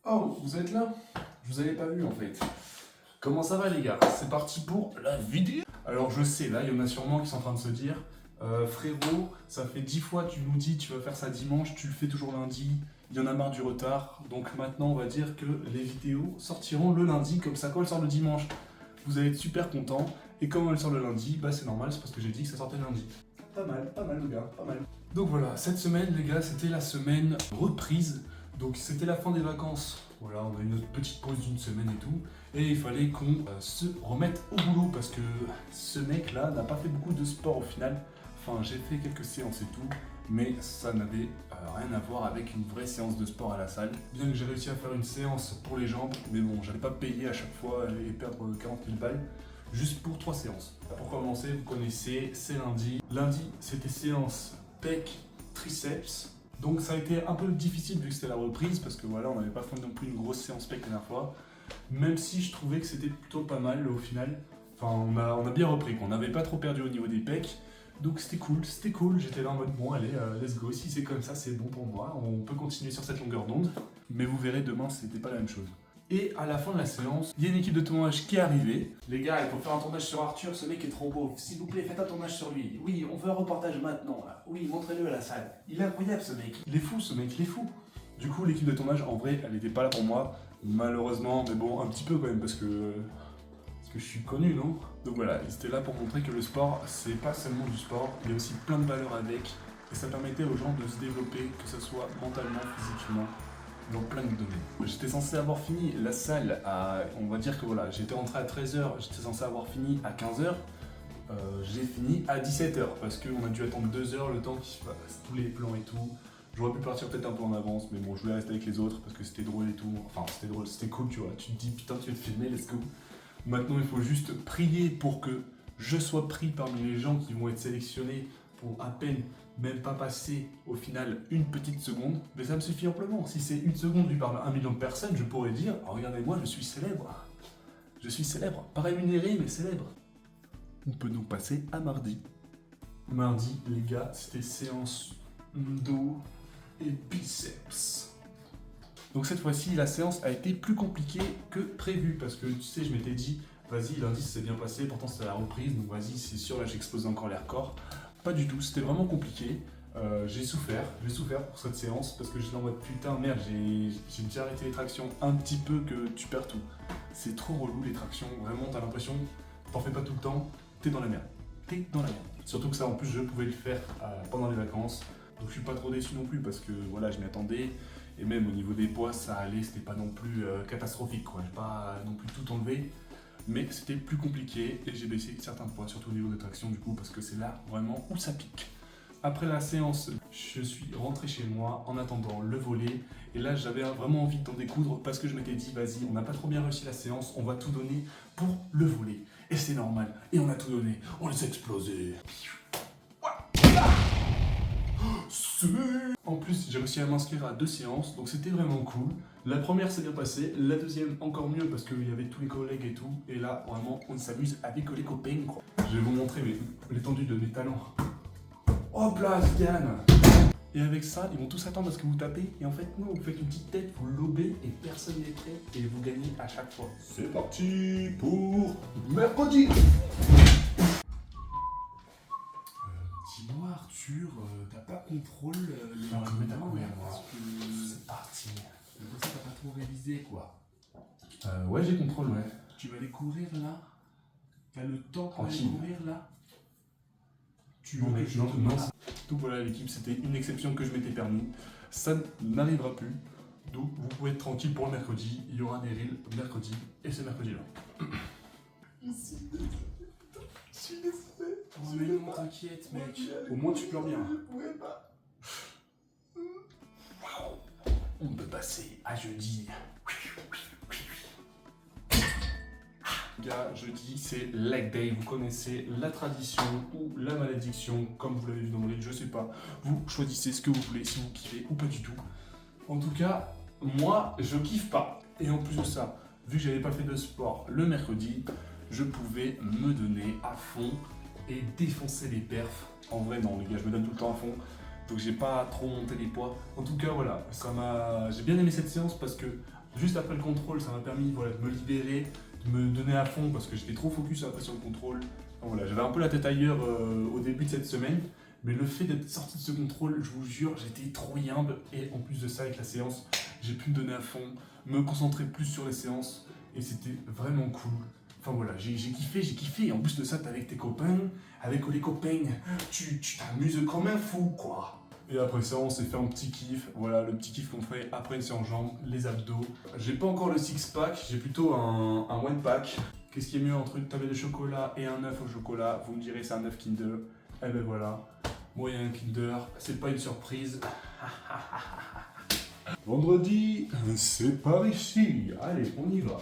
Oh, vous êtes là? Je vous avais pas vu en fait. Comment ça va les gars? C'est parti pour la vidéo. Alors je sais, là il y en a sûrement qui sont en train de se dire frérot, ça fait 10 fois tu nous dis tu vas faire ça dimanche, tu le fais toujours lundi, il y en a marre du retard. Donc maintenant on va dire que les vidéos sortiront le lundi, comme ça quand elles sortent le dimanche, vous allez être super content. Et quand elles sortent le lundi, bah c'est normal, c'est parce que j'ai dit que ça sortait le lundi. Pas mal les gars, pas mal. Donc voilà, cette semaine les gars, c'était la semaine reprise. Donc c'était la fin des vacances, voilà, on a eu notre petite pause d'une semaine et tout, et il fallait qu'on se remette au boulot parce que ce mec là n'a pas fait beaucoup de sport au final. Enfin j'ai fait quelques séances et tout, mais ça n'avait rien à voir avec une vraie séance de sport à la salle. Bien que j'ai réussi à faire une séance pour les jambes, mais bon, j'allais pas payer à chaque fois et perdre 40 000 balles. Juste pour 3 séances. Pour commencer, vous connaissez, c'est lundi. Lundi, c'était séance pec, triceps. Donc ça a été un peu difficile vu que c'était la reprise parce que voilà, on n'avait pas fait non plus une grosse séance pec la dernière fois. Même si je trouvais que c'était plutôt pas mal au final. Enfin, on a bien repris, qu'on n'avait pas trop perdu au niveau des pecs. Donc c'était cool. J'étais là en mode bon, allez, let's go. Si c'est comme ça, c'est bon pour moi. On peut continuer sur cette longueur d'onde. Mais vous verrez, demain, c'était pas la même chose. Et à la fin de la séance, il y a une équipe de tournage qui est arrivée. Les gars, il faut faire un tournage sur Arthur, ce mec est trop beau. S'il vous plaît, faites un tournage sur lui. Oui, on veut un reportage maintenant, là. Oui, montrez-le à la salle. Il est incroyable, ce mec. Il est fou, ce mec, il est fou. Du coup, l'équipe de tournage, en vrai, elle n'était pas là pour moi. Malheureusement, mais bon, un petit peu quand même, parce que je suis connu, non? Donc voilà, ils étaient là pour montrer que le sport, c'est pas seulement du sport, il y a aussi plein de valeurs avec. Et ça permettait aux gens de se développer, que ce soit mentalement, physiquement, dans plein de domaines. J'étais censé avoir fini la salle à, on va dire que voilà, j'étais rentré à 13h, j'étais censé avoir fini à 15h, j'ai fini à 17h parce qu'on a dû attendre 2 heures le temps qu'ils fassent tous les plans et tout. J'aurais pu partir peut-être un peu en avance, mais bon, je voulais rester avec les autres parce que c'était drôle et tout. Enfin, c'était drôle, c'était cool, tu vois. Tu te dis, putain, tu veux te filmer, let's go. Maintenant, il faut juste prier pour que je sois pris parmi les gens qui vont être sélectionnés pour à peine même pas passer au final une petite seconde, mais ça me suffit amplement. Si c'est une seconde vu par 1 million de personnes, je pourrais dire oh, regardez-moi, je suis célèbre. Je suis célèbre, pas rémunéré, mais célèbre. On peut donc passer à mardi. Mardi, les gars, c'était séance dos et biceps. Donc cette fois-ci, la séance a été plus compliquée que prévu parce que tu sais, je m'étais dit vas-y, lundi ça s'est bien passé, pourtant c'était la reprise, donc vas-y, c'est sûr, là j'explose encore les records. Pas du tout, c'était vraiment compliqué. J'ai souffert pour cette séance parce que j'étais en mode putain merde, j'ai déjà arrêté les tractions un petit peu que tu perds tout. C'est trop relou les tractions, vraiment t'as l'impression, t'en fais pas tout le temps, t'es dans la merde. T'es dans la merde. Surtout que ça en plus je pouvais le faire pendant les vacances, donc je suis pas trop déçu non plus parce que voilà, je m'y attendais. Et même au niveau des poids, ça allait, c'était pas non plus catastrophique quoi. J'ai pas non plus tout enlevé. Mais c'était plus compliqué et j'ai baissé certains poids, surtout au niveau des tractions du coup, parce que c'est là vraiment où ça pique. Après la séance, je suis rentré chez moi en attendant le volley. Et là, j'avais vraiment envie d'en découdre parce que je m'étais dit, vas-y, on n'a pas trop bien réussi la séance, on va tout donner pour le volley. Et c'est normal. Et on a tout donné. On les a explosés. En plus, j'ai réussi à m'inscrire à 2 séances, donc c'était vraiment cool. La première s'est bien passée, la deuxième encore mieux parce qu'il y avait tous les collègues et tout. Et là, vraiment, on s'amuse avec les copains, quoi. Je vais vous montrer l'étendue de mes talents. Hop là, Zidane! Et avec ça, ils vont tous attendre à ce que vous tapez. Et en fait, non, vous faites une petite tête, vous lobez et personne n'est prêt. Et vous gagnez à chaque fois. C'est parti pour mercredi! Dis-moi Arthur, t'as pas contrôle les Non, je vais mettre à courir, moi. parce que c'est parti. Pour ça, t'as pas trop révisé, quoi. Ouais, j'ai contrôle, ouais. Tu vas aller courir là? T'as le temps pour aller Tranquille. courir là? Tu Non, veux mais que je non, te non. mette- Donc voilà, l'équipe, c'était une exception que je m'étais permis. Ça n'arrivera plus. Donc vous pouvez être tranquille pour le mercredi. Il y aura des reels mercredi et c'est mercredi-là. Je suis désolé. Oh, mais non, t'inquiète, mec. Au moins tu pleures bien. On peut passer à jeudi. Gars, jeudi, c'est leg day. Vous connaissez la tradition ou la malédiction, comme vous l'avez vu dans le reel, je sais pas. Vous choisissez ce que vous voulez, si vous kiffez ou pas du tout. En tout cas, moi, je kiffe pas. Et en plus de ça, vu que j'avais pas fait de sport le mercredi, je pouvais me donner à fond et défoncer les perfs. En vrai, non, les gars, je me donne tout le temps à fond. Donc j'ai pas trop monté les poids. En tout cas, voilà, j'ai bien aimé cette séance parce que Juste après le contrôle, ça m'a permis voilà, de me libérer, de me donner à fond parce que j'étais trop focus après sur le contrôle. Donc, voilà, j'avais un peu la tête ailleurs au début de cette semaine, mais le fait d'être sorti de ce contrôle, je vous jure, j'étais trop yimbe. Et en plus de ça, avec la séance, j'ai pu me donner à fond, me concentrer plus sur les séances et c'était vraiment cool. Enfin voilà, j'ai kiffé. Et en plus de ça, t'es avec tes copains, avec les copains, tu t'amuses comme un fou, quoi. Et après ça, on s'est fait un petit kiff. Voilà, le petit kiff qu'on fait après une séance jambes, les abdos. J'ai pas encore le six-pack, j'ai plutôt un one-pack. Qu'est-ce qui est mieux entre une tablette de chocolat et un œuf au chocolat? Vous me direz, c'est un œuf Kinder. Eh ben voilà, moi il y a un Kinder, c'est pas une surprise. Vendredi, c'est par ici. Allez, on y va.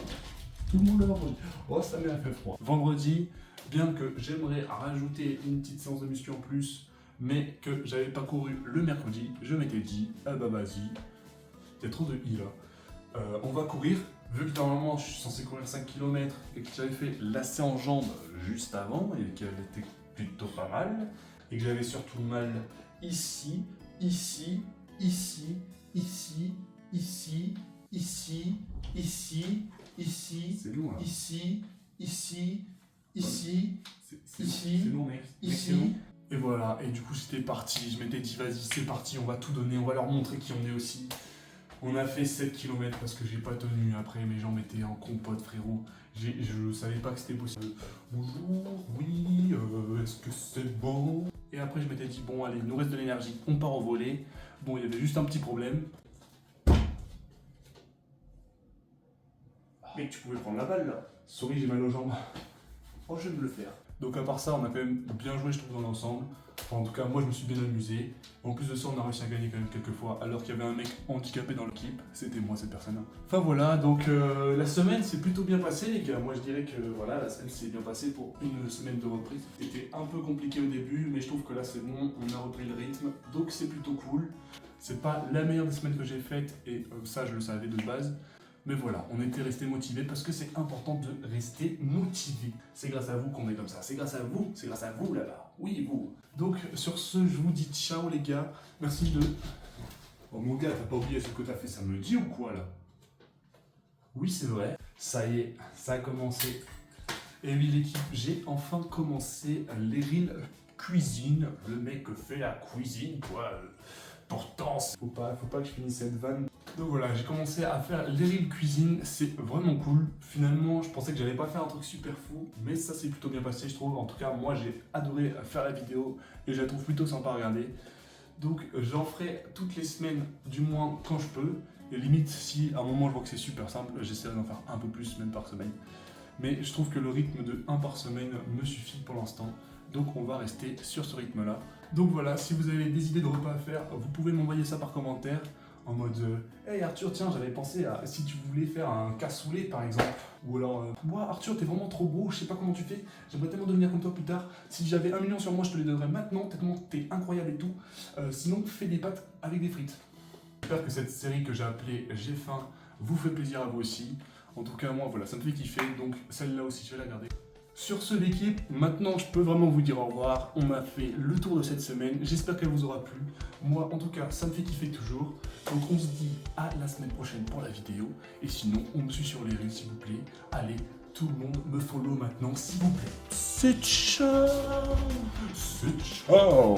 Tout le monde est vendredi. Oh, ça m'a fait froid. Vendredi, bien que j'aimerais rajouter une petite séance de muscu en plus, mais que j'avais pas couru le mercredi, je m'étais dit, ah bah vas-y, il y a trop de i là. On va courir, vu que normalement je suis censé courir 5 km et que j'avais fait la séance jambes juste avant et qu'elle était plutôt pas mal, et que j'avais surtout mal ici, ici, ici, ici, ici, ici, ici, ici, C'est long là. ici, ici, ici, ici, C'est long, mec. ici. Et voilà, et du coup c'était parti, je m'étais dit vas-y c'est parti, on va tout donner, on va leur montrer qui on est aussi. On a fait 7 km parce que j'ai pas tenu après, mes jambes étaient en compote frérot. Je savais pas que c'était possible. Bonjour, oui, est-ce que c'est bon? Et après je m'étais dit bon allez, il nous reste de l'énergie, on part au volet. Bon, il y avait juste un petit problème. Mec, tu pouvais prendre la balle là. Sorry, j'ai mal aux jambes. Oh, je vais me le faire. Donc à part ça, on a quand même bien joué, je trouve, dans l'ensemble. Enfin, en tout cas, moi, je me suis bien amusé. En plus de ça, on a réussi à gagner quand même quelques fois, alors qu'il y avait un mec handicapé dans l'équipe. C'était moi, cette personne-là. Enfin voilà, donc la semaine s'est plutôt bien passée, les gars. Moi, je dirais que voilà, la semaine s'est bien passée pour une semaine de reprise. C'était un peu compliqué au début, mais je trouve que là, c'est bon, on a repris le rythme. Donc c'est plutôt cool. C'est pas la meilleure des semaines que j'ai faites, et ça, je le savais de base. Mais voilà, on était resté motivés parce que c'est important de rester motivé. C'est grâce à vous qu'on est comme ça. C'est grâce à vous là-bas. Oui, vous. Donc sur ce, je vous dis ciao les gars. Merci de... Oh mon gars, t'as pas oublié ce que t'as fait samedi ou quoi là? Oui, c'est vrai. Ça y est, ça a commencé. Et oui l'équipe, j'ai enfin commencé les reels cuisine. Le mec fait la cuisine quoi. Pourtant, faut pas que je finisse cette vanne. Donc voilà, j'ai commencé à faire les reels cuisine, c'est vraiment cool. Finalement, je pensais que j'allais pas faire un truc super fou, mais ça s'est plutôt bien passé, je trouve. En tout cas, moi, j'ai adoré faire la vidéo et je la trouve plutôt sympa à regarder. Donc, j'en ferai toutes les semaines, du moins quand je peux. Et limite, si à un moment je vois que c'est super simple, j'essaierai d'en faire un peu plus, même par semaine. Mais je trouve que le rythme de 1 par semaine me suffit pour l'instant. Donc, on va rester sur ce rythme-là. Donc voilà, si vous avez des idées de repas à faire, vous pouvez m'envoyer ça par commentaire. En mode hey Arthur, tiens, j'avais pensé à si tu voulais faire un cassoulet par exemple. Ou alors moi Arthur, t'es vraiment trop beau, je sais pas comment tu fais, j'aimerais tellement devenir comme toi plus tard. Si j'avais 1 million sur moi, je te les donnerais maintenant, tellement t'es incroyable et tout. Sinon, fais des pâtes avec des frites. J'espère que cette série que j'ai appelée J'ai faim vous fait plaisir à vous aussi. En tout cas, moi, voilà, ça me fait kiffer, donc celle-là aussi, je vais la garder. Sur ce, l'équipe, maintenant je peux vraiment vous dire au revoir. On m'a fait le tour de cette semaine. J'espère qu'elle vous aura plu. Moi, en tout cas, ça me fait kiffer toujours. Donc, on se dit à la semaine prochaine pour la vidéo. Et sinon, on me suit sur les reels, s'il vous plaît. Allez, tout le monde me follow maintenant, s'il vous plaît. C'est ciao. C'est ciao.